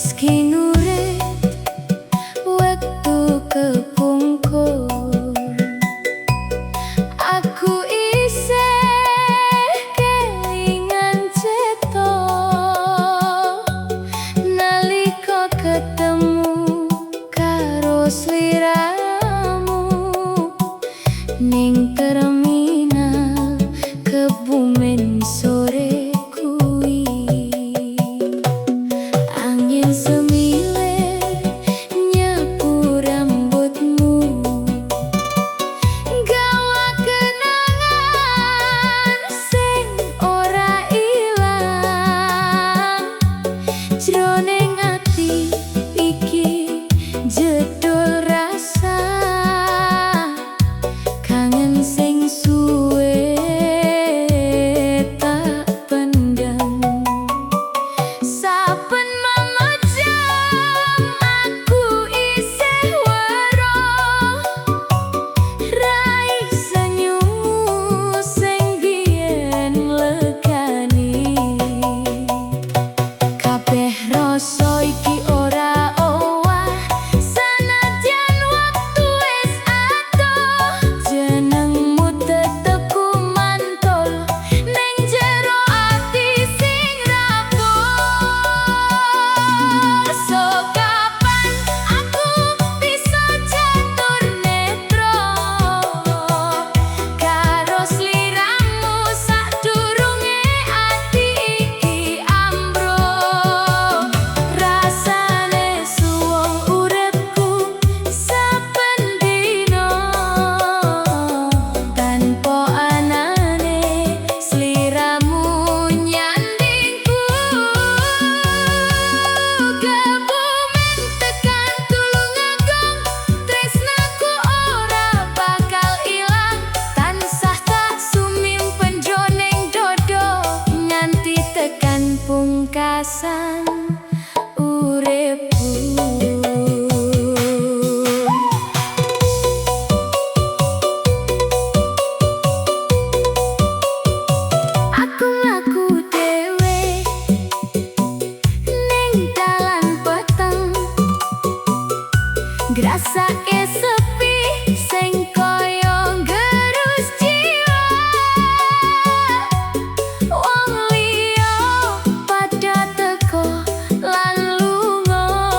Meski nurut wektu kepungkur, aku isih kelingan ceta nalika ketemu karo sliramu ning terminal Kebumen sore kuwi. Angin semilir nyapu rambutmu, gawa kenangan sing ora ilang. Jroning ati iki jedul rasa kangen sing suwe tak pendam. Saben memejam aku isih weruh raih senyummu sing biyen legani. Kabeh rasa iki ora owah sanadyan waktu wis adoh. Jenengmu tetep kumantul ning jero ati sing rapuh. So kapan aku bisa jatur netra karo sliramu sadurunge ati iki ambruk. Rasane suwung uripku saben dina tanpa anane sliramu nyandingku. Kebumen tekan Tulungagung, tresnaku ora bakal ilang. Tansah tak sumimpen jroning dodo nganti tekan pungkasan uripku. Aku ngaku dhewe ning dalan peteng, ngrasake sepi sing kaya gerus jiwa. Wong liya padha teka lan lunga,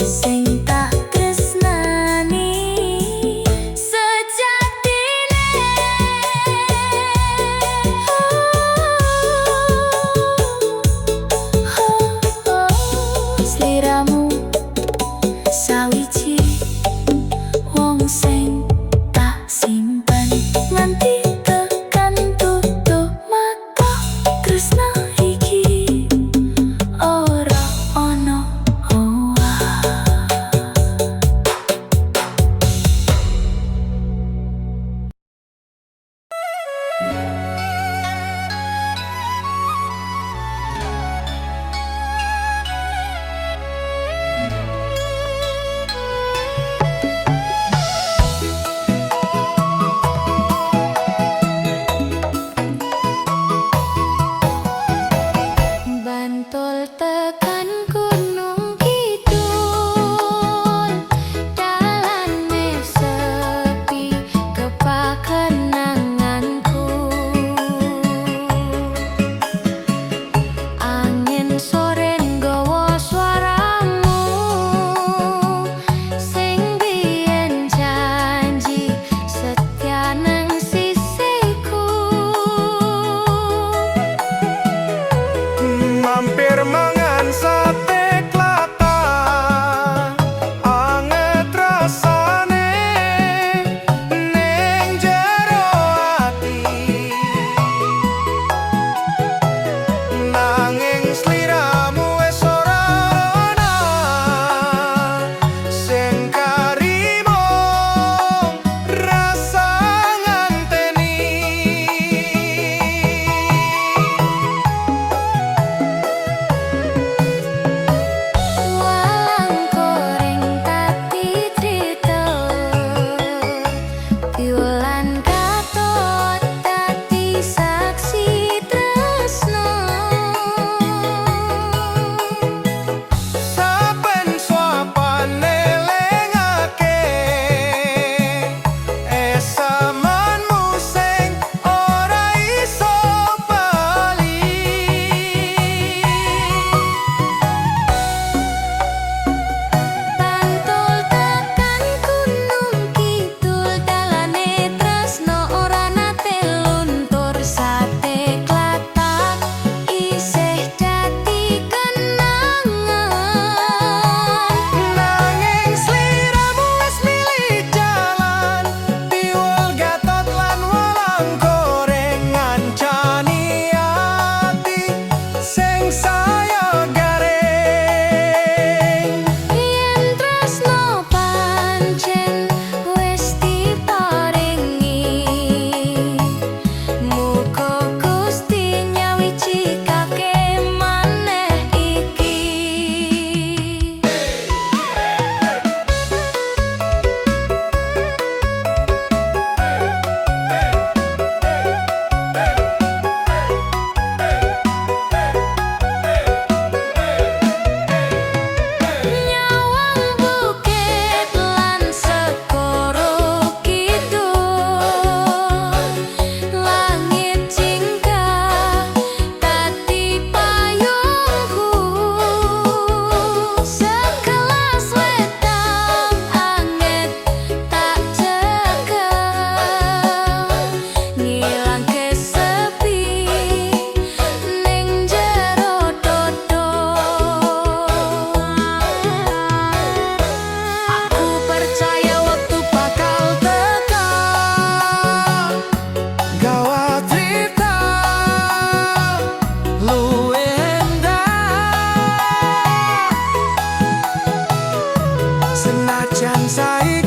sing tak tresnani sejatine. Sliramu sawiji wong sing tak simpen nganti tekan tutup mata. Tresna iki ora ono owah. Bantul tekan gunung kidul, dalane sepi kepakenanganku. Angin sore nggawa swaramu sing biyen janji setia nang sisiku. Mampir mangan sate klata, anget rasane ning jero ati. Nanging sliramu wis ora ana sing karimo rasa nganteni. Walang koreng tati crita, piulan katot tati saksi tresno. Saben suapane lengake esamanmu sing ora iso bali. Bantul tekan gunung kidul, dalane tresno ora nate luntur. Sate klatak isih dadi kenangan. Nanging sliramu wis milih jalan, piwul gatot lan walang goreng ngancani ati sing saya garing. Yen tresno pancen wis diparingi, muga Gusti nyawijikake maneh iki. Nyawang bukit lan segara kidul, langit jingga dadi payungku. Segelas wedang anget tak cekel, ngilangke sepi ning jero dodo. Aku percaya waktu bakal tekan, Gawa cerita luwih endah, senajan saiki